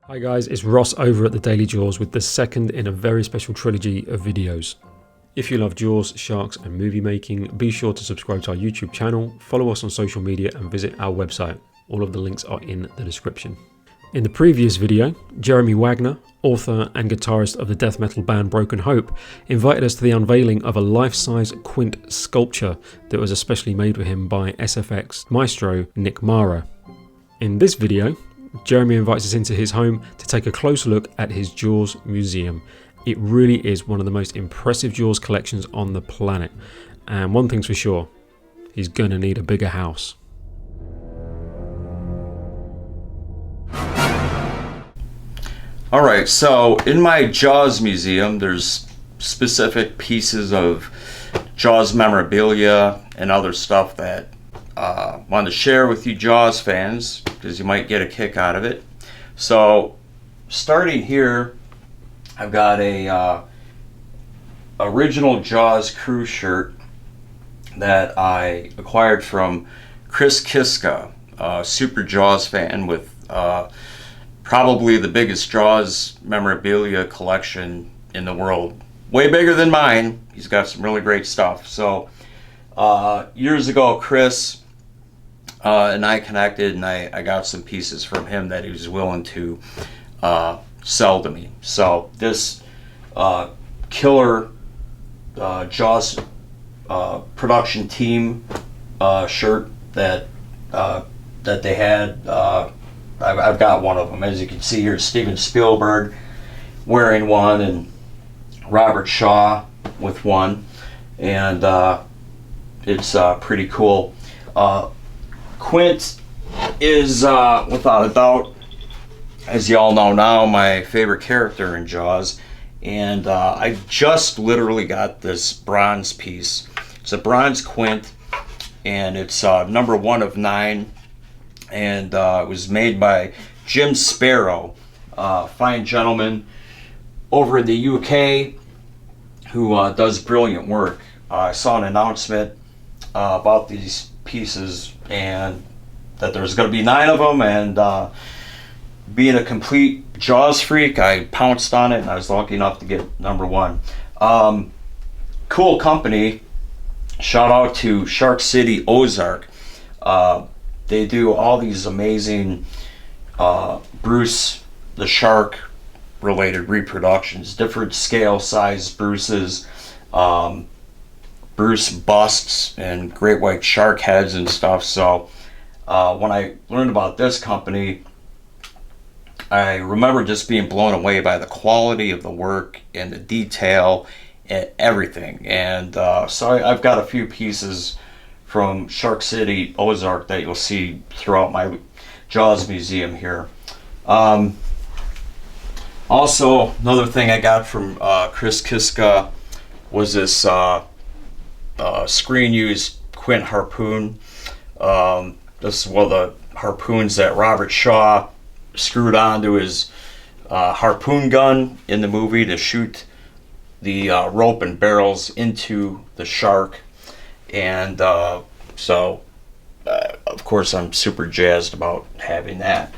Hi guys, it's Ross over at the Daily Jaws with the second in a very special trilogy of videos. If you love Jaws, sharks and movie making, be sure to subscribe to our YouTube channel, follow us on social media and visit our website. All of the links are in the description. In the previous video, Jeremy Wagner, author and guitarist of the death metal band Broken Hope, invited us to the unveiling of a life-size Quint sculpture that was especially made for him by SFX maestro Nick Marra. In this video, Jeremy invites us into his home to take a closer look at his Jaws museum. It really is one of the most impressive Jaws collections on the planet. And one thing's for sure, he's gonna need a bigger house. Alright, so in my Jaws museum, there's specific pieces of Jaws memorabilia and other stuff that I wanted to share with you Jaws fans, because you might get a kick out of it. So, starting here, I've got a original Jaws crew shirt that I acquired from Chris Kiska, a super Jaws fan with probably the biggest Jaws memorabilia collection in the world. Way bigger than mine. He's got some really great stuff. So, years ago, Chris and I connected, and I got some pieces from him that he was willing to sell to me. So this killer Jaws production team shirt that they had, I've got one of them. As you can see here, Steven Spielberg wearing one, and Robert Shaw with one, and it's pretty cool. Quint is, without a doubt, as you all know now, my favorite character in Jaws, and I just literally got this bronze piece. It's a bronze Quint, and it's number 1 of 9, and it was made by Jim Sparrow, a fine gentleman over in the UK who does brilliant work. I saw an announcement about these pieces, and that there's going to be 9 of them, and being a complete Jaws freak, I pounced on it, and I was lucky enough to get number 1. Cool company. Shout out to Shark City Ozark. They do all these amazing Bruce the Shark related reproductions, different scale size Bruces, Bruce busts and great white shark heads and stuff. So when I learned about this company, I remember just being blown away by the quality of the work and the detail and everything. And so I've got a few pieces from Shark City Ozark that you'll see throughout my Jaws museum here. Also, another thing I got from Chris Kiska was this screen used Quint harpoon. This is one of the harpoons that Robert Shaw screwed onto his harpoon gun in the movie to shoot the rope and barrels into the shark. And so of course I'm super jazzed about having that.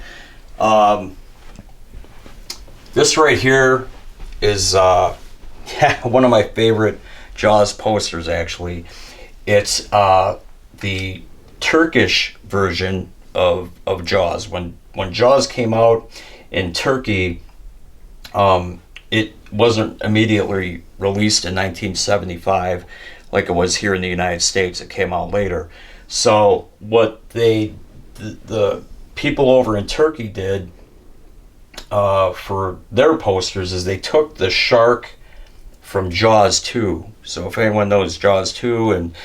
This right here is one of my favorite Jaws posters, actually. It's the Turkish version of Jaws. When Jaws came out in Turkey, it wasn't immediately released in 1975 like it was here in the United States. It came out later. So what the people over in Turkey did for their posters is they took the shark from Jaws 2. So if anyone knows Jaws 2 and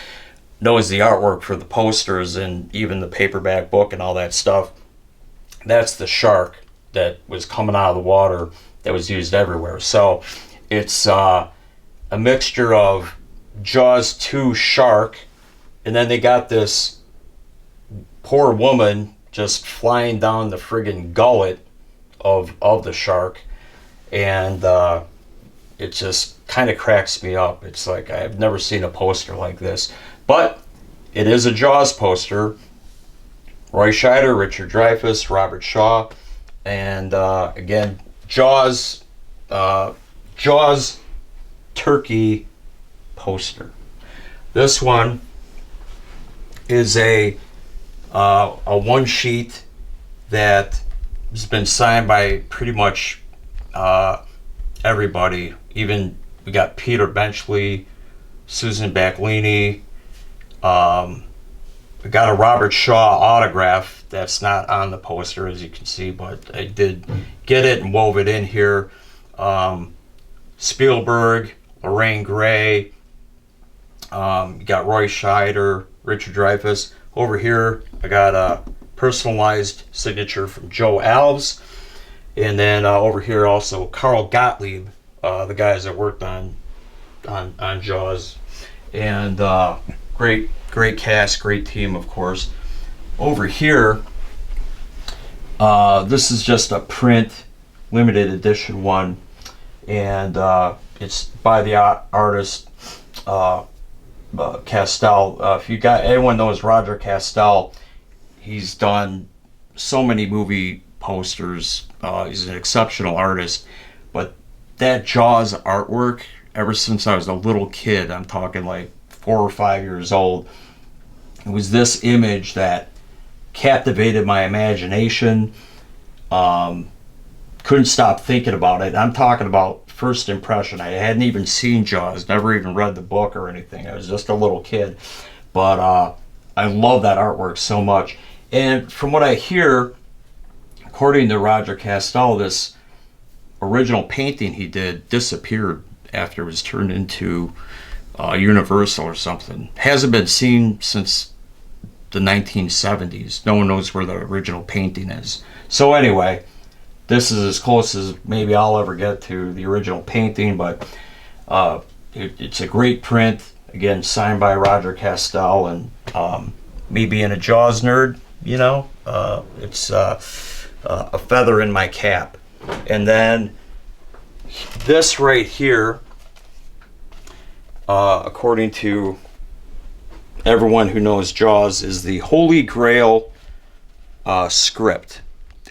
knows the artwork for the posters and even the paperback book and all that stuff, that's the shark that was coming out of the water that was used everywhere. So it's a mixture of Jaws 2 shark, and then they got this poor woman just flying down the friggin' gullet of the shark, and it just kind of cracks me up. It's like I've never seen a poster like this, but it is a Jaws poster. Roy Scheider, Richard Dreyfuss, Robert Shaw, And again, Jaws Jaws turkey poster. This one is a one sheet that has been signed by pretty much everybody. Even we got Peter Benchley, Susan Backlini. I got a Robert Shaw autograph that's not on the poster, as you can see, but I did get it and wove it in here. Spielberg, Lorraine Gray, you got Roy Scheider, Richard Dreyfuss. Over here, I got a personalized signature from Joe Alves. And then over here also Carl Gottlieb, the guys that worked on Jaws. And great cast, great team, of course. Over here, this is just a print, limited edition one. And it's by the artist Castell. If you got anyone knows Roger Castell, he's done so many movie posters. He's an exceptional artist. But that Jaws artwork, ever since I was a little kid, I'm talking like 4 or 5 years old, it was this image that captivated my imagination. Couldn't stop thinking about it. I'm talking about first impression. I hadn't even seen Jaws, never even read the book or anything. I was just a little kid. But I love that artwork so much. And from what I hear, according to Roger Castell, this original painting he did disappeared after it was turned into Universal or something. Hasn't been seen since the 1970s. No one knows where the original painting is. So anyway, this is as close as maybe I'll ever get to the original painting, but it's a great print. Again, signed by Roger Castell, and me being a Jaws nerd, you know, it's a feather in my cap. And then this right here, according to everyone who knows Jaws, is the Holy Grail script.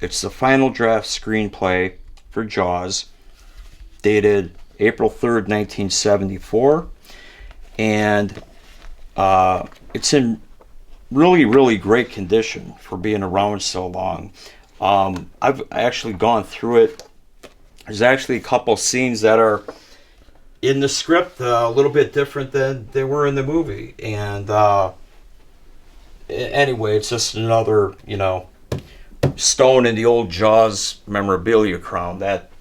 It's the final draft screenplay for Jaws, dated April 3rd, 1974. And it's in really great condition for being around so long. I've actually gone through it. There's actually a couple scenes that are in the script a little bit different than they were in the movie. And anyway, it's just another, you know, stone in the old Jaws memorabilia crown. That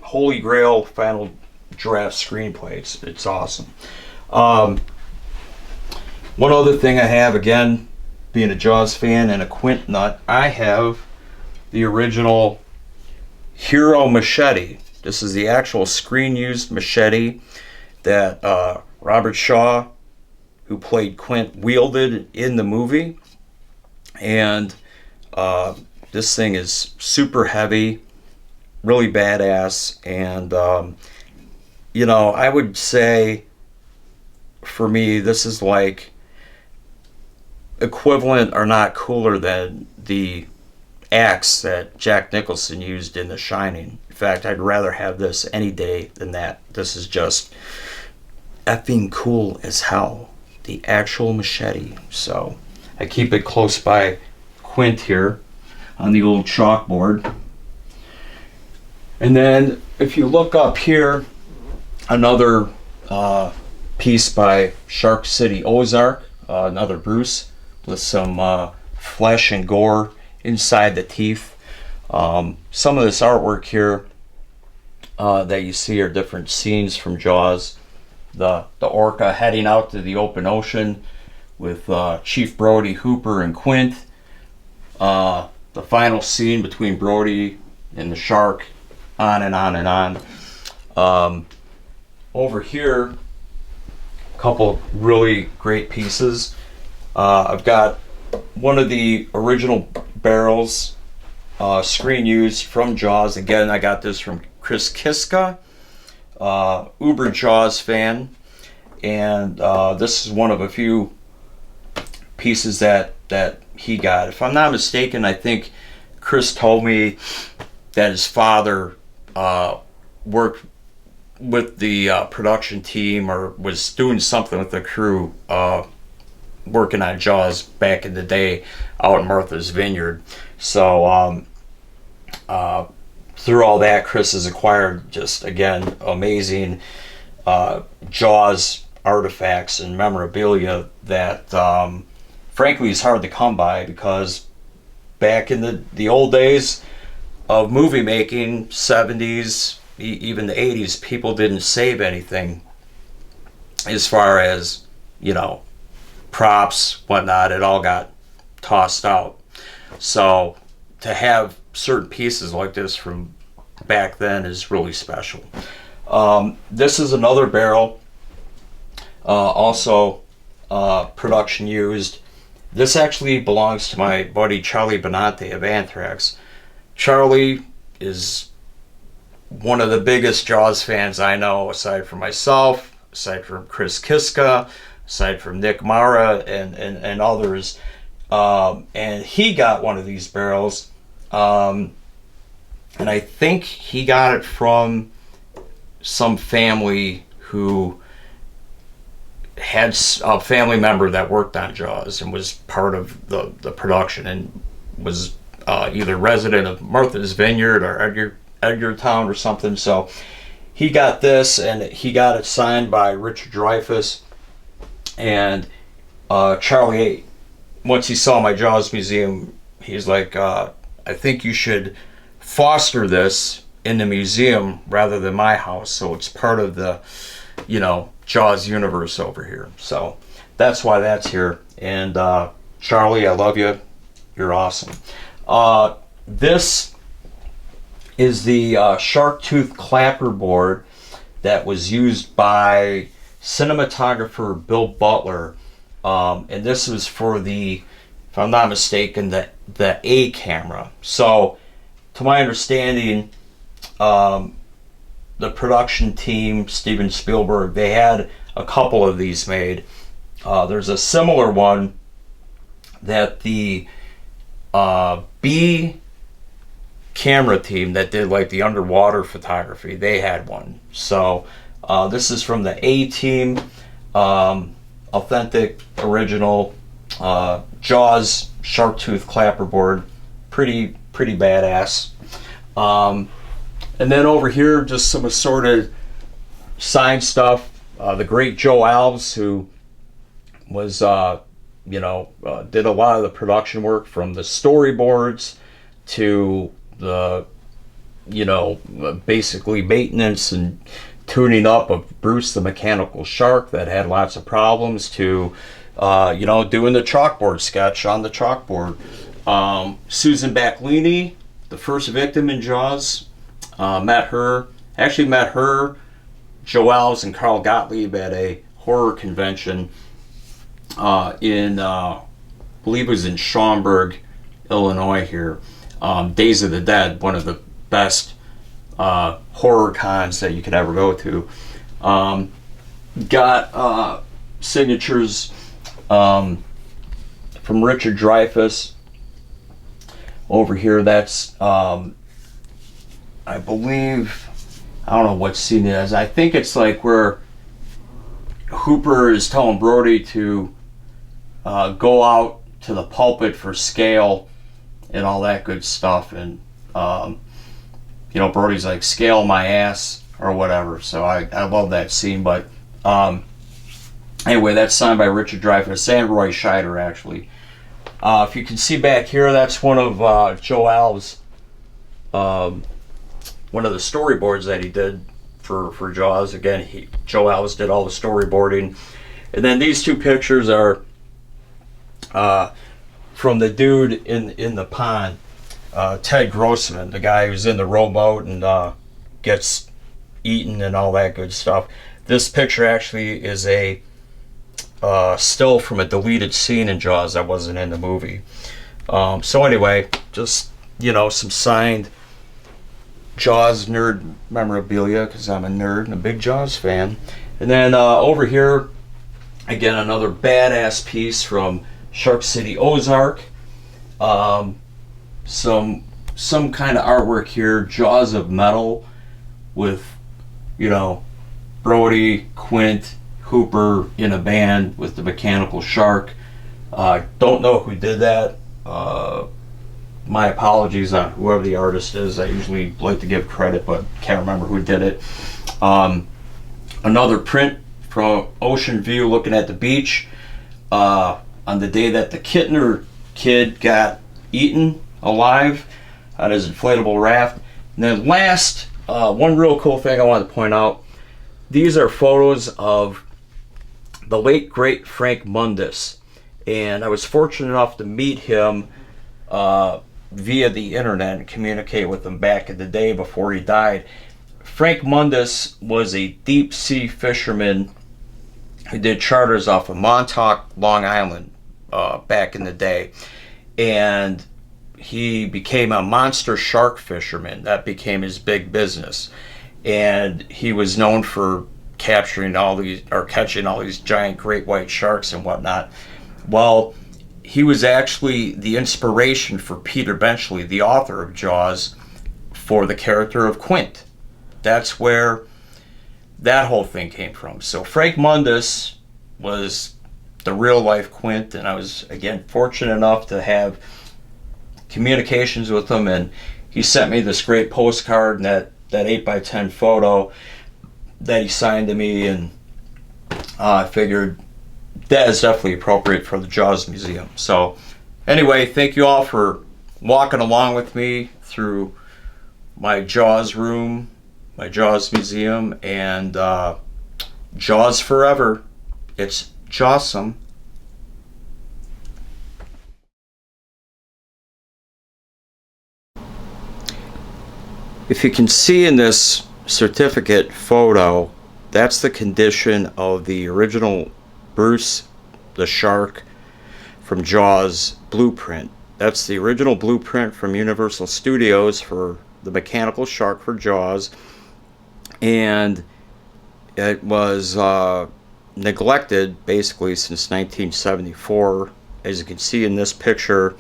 Holy Grail final draft screenplay. It's awesome. One other thing I have, again, being a Jaws fan and a Quint nut, I have the original Hero machete. This is the actual screen-used machete that Robert Shaw, who played Quint, wielded in the movie. And this thing is super heavy, really badass. And, you know, I would say, for me, this is like equivalent or not cooler than the axe that Jack Nicholson used in The Shining. In fact, I'd rather have this any day than that. This is just effing cool as hell. The actual machete. So I keep it close by Quint here on the old chalkboard. And then if you look up here, another piece by Shark City Ozark, another Bruce, with some flesh and gore inside the teeth. Some of this artwork here that you see are different scenes from Jaws. The orca heading out to the open ocean with Chief Brody, Hooper, and Quint. The final scene between Brody and the shark, on and on and on. Over here, a couple really great pieces. I've got one of the original barrels, screen used from Jaws. Again, I got this from Chris Kiska, uber Jaws fan, and this is one of a few pieces that he got. If I'm not mistaken, I think Chris told me that his father worked with the production team, or was doing something with the crew, working on Jaws back in the day out in Martha's Vineyard. So through all that, Chris has acquired just, again, amazing Jaws artifacts and memorabilia that frankly is hard to come by, because back in the old days of movie making, 70s, even the 80s, people didn't save anything as far as, you know, props, whatnot. It all got tossed out. So to have certain pieces like this from back then is really special. This is another barrel, also production used. This actually belongs to my buddy Charlie Benante of Anthrax. Charlie is one of the biggest Jaws fans I know, aside from myself, aside from Chris Kiska, aside from Nick Marra, and others. And he got one of these barrels, and I think he got it from some family who had a family member that worked on Jaws and was part of the production, and was either resident of Martha's Vineyard or Edgartown or something. So he got this, and he got it signed by Richard Dreyfuss. And Charlie, once he saw my Jaws museum, he's like, I think you should foster this in the museum rather than my house, so it's part of the, you know, Jaws universe over here. So that's why that's here. And Charlie, I love you. You're awesome. This is the shark tooth clapper board that was used by cinematographer Bill Butler, and this was for the, if I'm not mistaken, the A camera. So to my understanding, the production team, Steven Spielberg, they had a couple of these made. There's a similar one that the B camera team that did like the underwater photography, they had one. So this is from the A team, authentic, original Jaws shark tooth clapper board. Pretty badass. And then over here, just some assorted signed stuff. The great Joe Alves, who was, did a lot of the production work, from the storyboards to the, basically maintenance and tuning up of Bruce the Mechanical Shark that had lots of problems, to, doing the chalkboard sketch on the chalkboard. Susan Backlini, the first victim in Jaws, met her, Joe Alves and Carl Gottlieb at a horror convention in, I believe it was in Schaumburg, Illinois here. Days of the Dead, one of the best horror cons that you could ever go to. Got signatures from Richard Dreyfuss over here. That's I believe, I don't know what scene it is. I think it's like where Hooper is telling Brody to go out to the pulpit for scale and all that good stuff, and Brody's like, scale my ass or whatever. So I love that scene. But anyway, that's signed by Richard Dreyfuss and Roy Scheider, actually. If you can see back here, that's one of Joe Alves' one of the storyboards that he did for Jaws. Again, Joe Alves did all the storyboarding. And then these two pictures are from the dude in the pond, Ted Grossman, the guy who's in the rowboat and gets eaten and all that good stuff. This picture actually is a still from a deleted scene in Jaws that wasn't in the movie. So anyway, just, some signed Jaws nerd memorabilia, because I'm a nerd and a big Jaws fan. And then over here, again, another badass piece from Shark City, Ozark. Some some kind of artwork here, jaws of metal with, you know, Brody, Quint, Hooper in a band with the mechanical shark. Don't know who did that. My apologies on whoever the artist is. I usually like to give credit, but can't remember who did it. Another print from Ocean View looking at the beach on the day that the Kittner kid got eaten alive on his inflatable raft. And then last, one real cool thing I wanted to point out. These are photos of the late great Frank Mundus. And I was fortunate enough to meet him via the internet and communicate with him back in the day before he died. Frank Mundus was a deep sea fisherman who did charters off of Montauk, Long Island back in the day. And he became a monster shark fisherman. That became his big business. And he was known for catching all these giant great white sharks and whatnot. Well, he was actually the inspiration for Peter Benchley, the author of Jaws, for the character of Quint. That's where that whole thing came from. So Frank Mundus was the real life Quint, and I was, again, fortunate enough to have communications with him, and he sent me this great postcard and that 8x10 photo that he signed to me, and I figured that is definitely appropriate for the Jaws Museum. So anyway, thank you all for walking along with me through my Jaws room, my Jaws Museum, and Jaws forever. It's Jawsome. If you can see in this certificate photo, that's the condition of the original Bruce the Shark from Jaws blueprint. That's the original blueprint from Universal Studios for the mechanical shark for Jaws, and it was neglected basically since 1974. As you can see in this picture,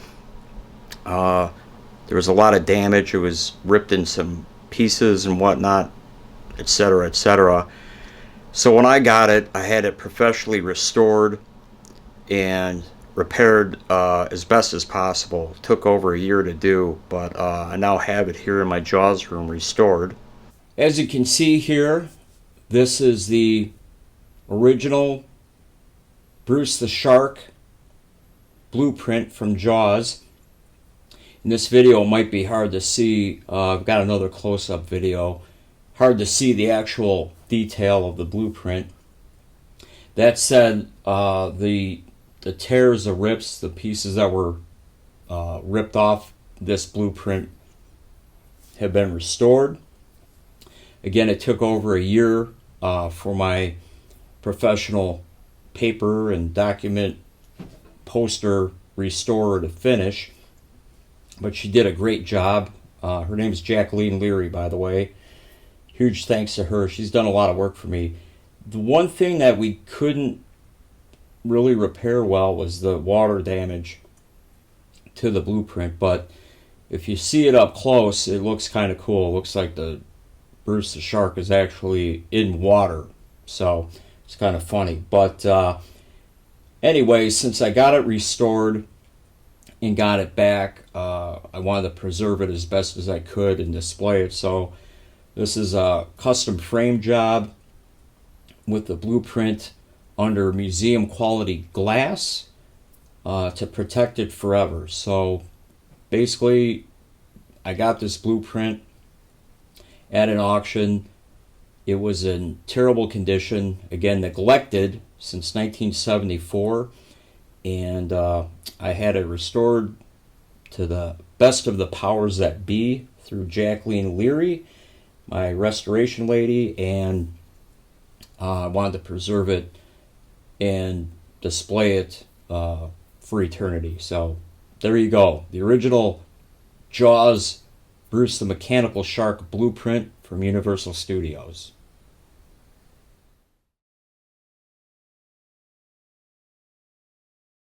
there was a lot of damage. It was ripped in some pieces and whatnot, etc., etc. So when I got it, I had it professionally restored and repaired as best as possible. It took over a year to do, but I now have it here in my Jaws room restored. As you can see here, this is the original Bruce the Shark blueprint from Jaws. In this video, it might be hard to see. I've got another close-up video. Hard to see the actual detail of the blueprint. That said, the tears, the rips, the pieces that were ripped off this blueprint have been restored. Again, it took over a year for my professional paper and document poster restorer to finish, but she did a great job. Her name is Jacqueline Leary, by the way. Huge thanks to her. She's done a lot of work for me. The one thing that we couldn't really repair well was the water damage to the blueprint, but if you see it up close, it looks kind of cool. It looks like the Bruce the Shark is actually in water, so it's kind of funny. But anyway, since I got it restored and got it back, I wanted to preserve it as best as I could and display it. So this is a custom frame job with the blueprint under museum quality glass to protect it forever. So basically, I got this blueprint at an auction. It was in terrible condition, again neglected since 1974, and I had it restored to the best of the powers that be through Jacqueline Leary, my restoration lady, and I wanted to preserve it and display it for eternity. So there you go, the original Jaws Bruce the Mechanical Shark blueprint from Universal Studios.